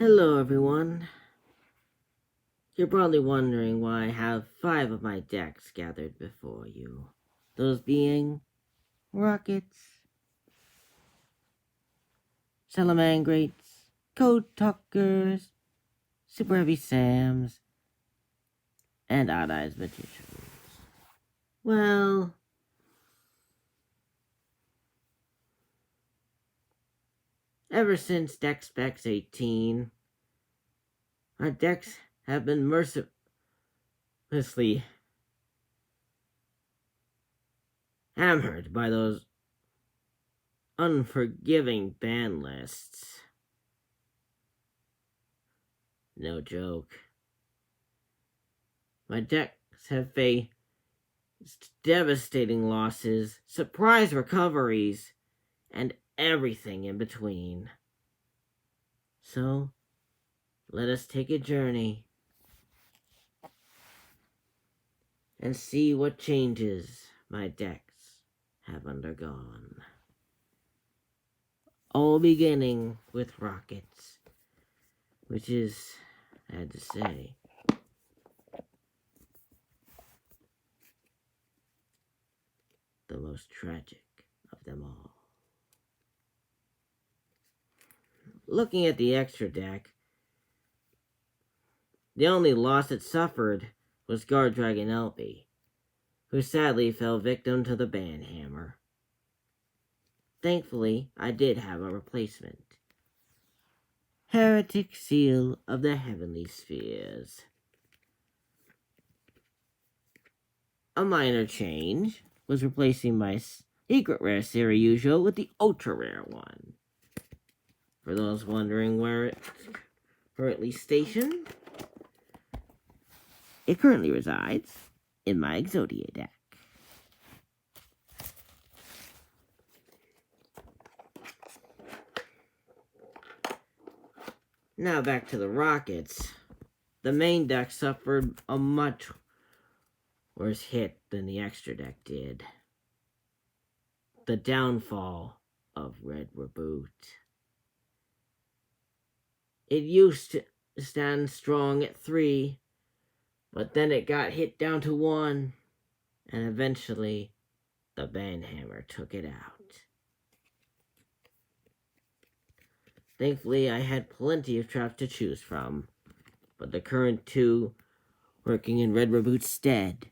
Hello, everyone. You're probably wondering why I have 5 of my decks gathered before you. Those being Rockets, Salamangrates, Code Talkers, Super Heavy Sams, and Odd Eyes Magicians. Well, ever since Deck Specs 18, our decks have been mercilessly hammered by those unforgiving ban lists. No joke. My decks have faced devastating losses, surprise recoveries, and everything in between. So, let us take a journey and see what changes my decks have undergone. All beginning with Rockets, which is, I had to say, the most tragic of them all. Looking at the extra deck, the only loss it suffered was Guard Dragon Elby, who sadly fell victim to the banhammer. Thankfully, I did have a replacement. Heretic Seal of the Heavenly Spheres. A minor change was replacing my secret rare Series usual with the ultra rare one. For those wondering where it's currently stationed, it currently resides in my Exodia deck. Now back to the Rockets. The main deck suffered a much worse hit than the extra deck did. The downfall of Red Reboot. It used to stand strong at 3, but then it got hit down to 1, and eventually the banhammer took it out. Thankfully, I had plenty of traps to choose from, but the current 2 working in Red Reboot's stead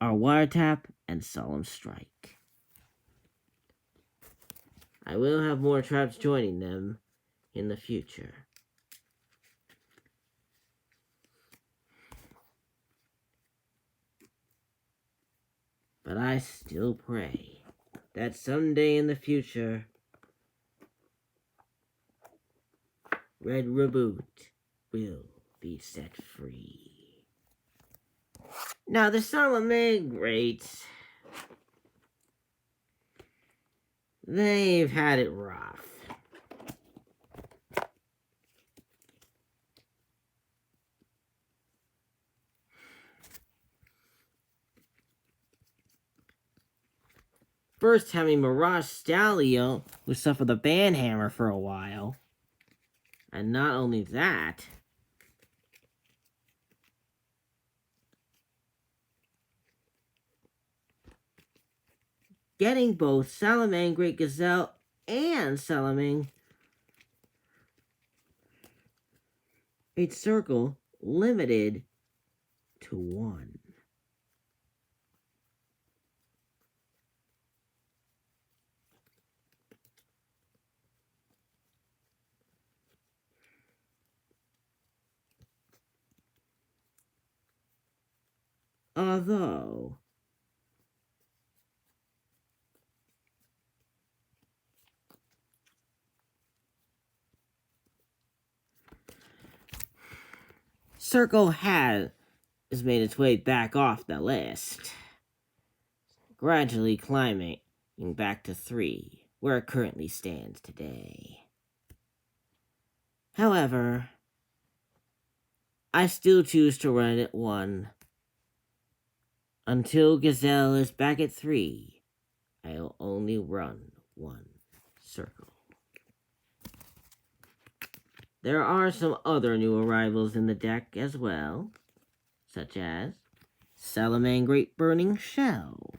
are Wiretap and Solemn Strike. I will have more traps joining them in the future. But I still pray that someday in the future, Red Reboot will be set free. Now, the Salamagrates, they've had it rough. First having Mirage Stallion, who suffered the banhammer for a while. And not only that, getting both Salamangreat Gazelle and Salamangreat Circle limited to 1. Although Circle has made its way back off the list, gradually climbing back to 3, where it currently stands today. However, I still choose to run at 1. Until Gazelle is back at 3, I'll only run 1 circle. There are some other new arrivals in the deck as well, such as Salamangreat Burning Shell,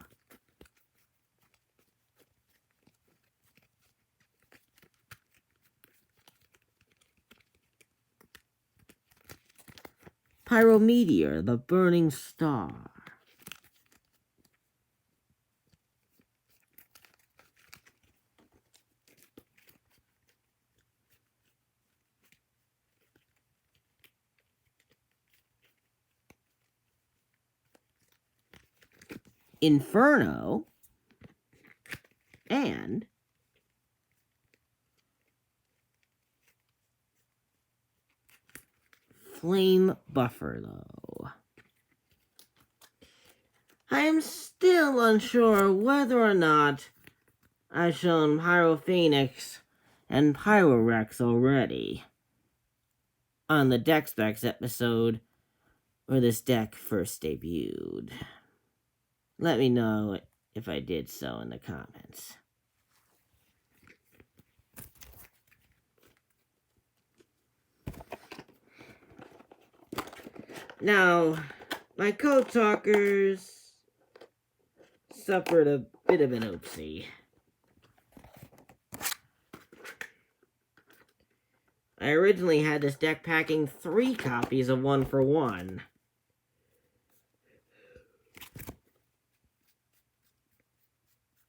Pyrometeor, the Burning Star, Inferno, and Flame Buffalo. I am still unsure whether or not I've shown Pyrophoenix and Pyrorex already on the Deck Specs episode where this deck first debuted. Let me know if I did so in the comments. Now, my Code Talkers suffered a bit of an oopsie. I originally had this deck packing 3 copies of 1-for-1.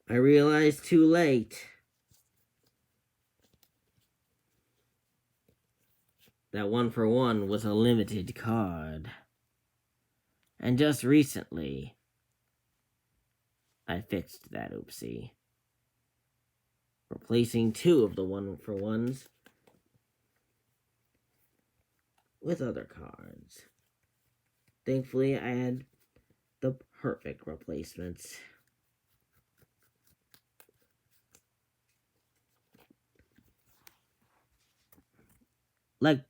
I realized too late that 1-for-1 was a limited card. And just recently, I fixed that oopsie, replacing 2 of the 1-for-1s with other cards. Thankfully, I had the perfect replacements. Like,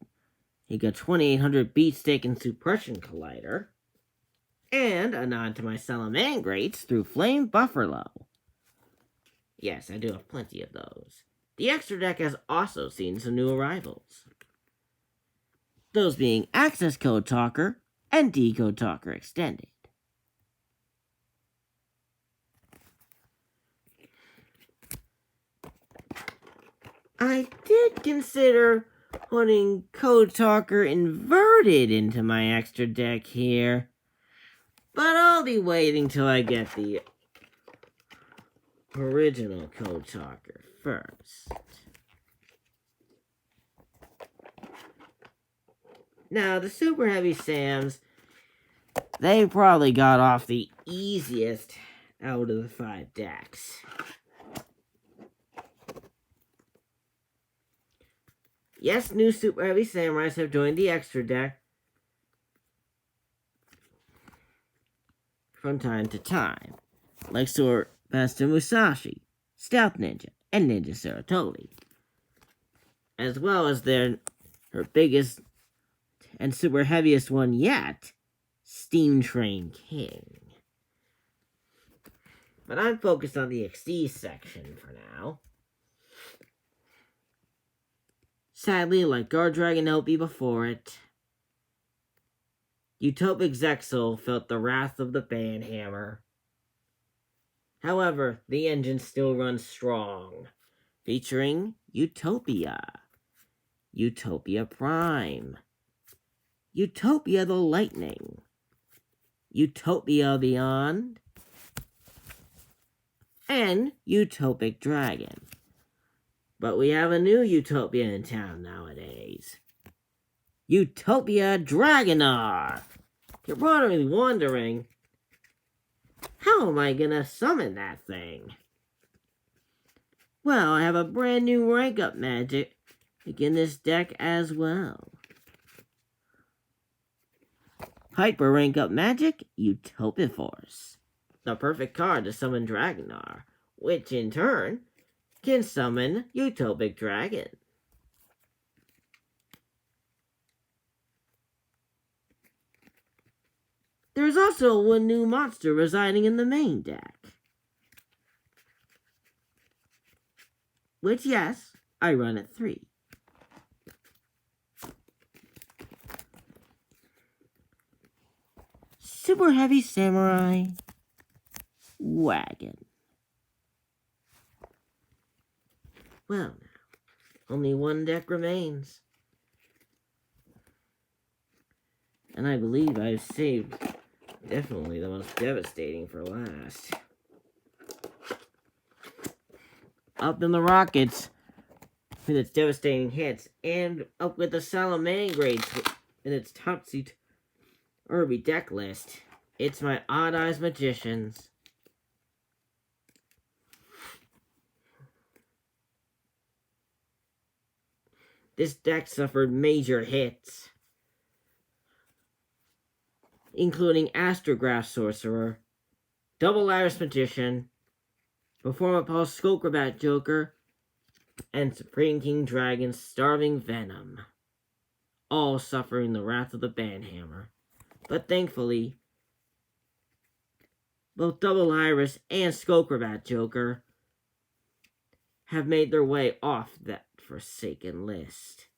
you got 2800 Beatstake and Suppression Collider, and a nod to my Salamangreats through Flame Buffalo. Yes, I do have plenty of those. The extra deck has also seen some new arrivals. Those being Access Code Talker and Decode Talker Extended. I did consider putting Code Talker inverted into my extra deck here, but I'll be waiting till I get the original Code Talker first. Now, the Super Heavy Sams, they probably got off the easiest out of the 5 decks. Yes, new Super Heavy Samurais have joined the extra deck from time to time, like Sword Master Musashi, Stealth Ninja, and Ninja Saratoli, as well as her biggest and super heaviest one yet, Steam Train King. But I'm focused on the XD section for now. Sadly, like Guard Dragon LP before it, Utopic Zexal felt the wrath of the Banhammer. However, the engine still runs strong, featuring Utopia, Utopia Prime, Utopia the Lightning, Utopia Beyond, and Utopic Dragon. But we have a new Utopia in town nowadays. Utopia Dragonar! You're probably wondering, how am I gonna summon that thing? Well, I have a brand new rank up magic in this deck as well. Hyper rank up magic, Utopia Force. The perfect card to summon Dragonar, which in turn can summon Utopic Dragon. There's also one new monster residing in the main deck, which, yes, I run at 3. Super Heavy Samurai Wagon. Well, now, only one deck remains. And I believe I've saved definitely the most devastating for last. Up in the Rockets with its devastating hits, and up with the Salamangreats in its topsy-turvy deck list. It's my Odd Eyes Magicians. This deck suffered major hits, including Astrograph Sorcerer, Double Iris Magician, Performapulse Skullcrobat Joker, and Supreme King Dragon's Starving Venom, all suffering the wrath of the Banhammer. But thankfully, both Double Iris and Skullcrobat Joker have made their way off that forsaken list.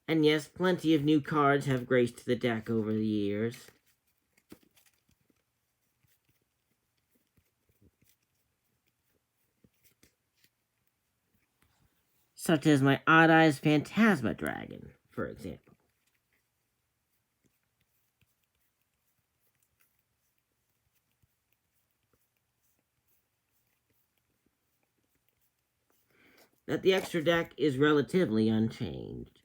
And yes, plenty of new cards have graced the deck over the years. Such as my Odd Eyes Phantasma Dragon, for example. That the extra deck is relatively unchanged.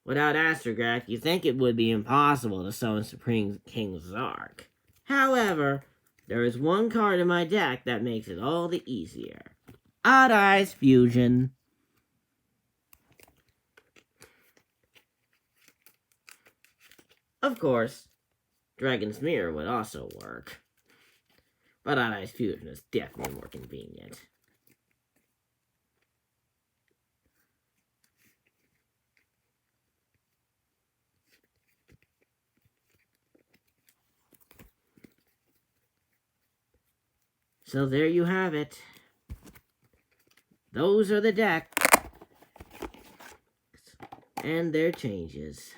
Without Astrograph, you think it would be impossible to summon Supreme King Zark. However, there is one card in my deck that makes it all the easier. Odd Eyes Fusion. Of course, Dragon's Mirror would also work, but Odd Eyes Fusion is definitely more convenient. So there you have it. Those are the decks and their changes.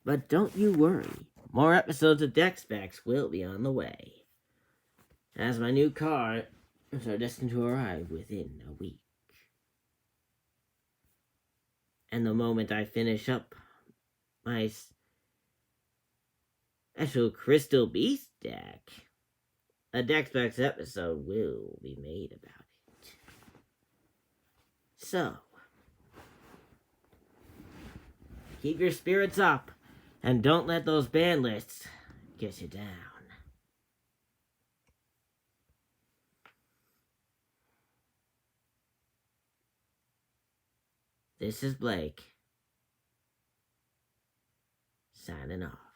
But don't you worry, more episodes of Deck Specs will be on the way, as my new cards are destined to arrive within a week. And the moment I finish up my special Crystal Beast deck, a Deck Specs episode will be made about it. So, keep your spirits up, and don't let those ban lists get you down. This is Blake, signing off.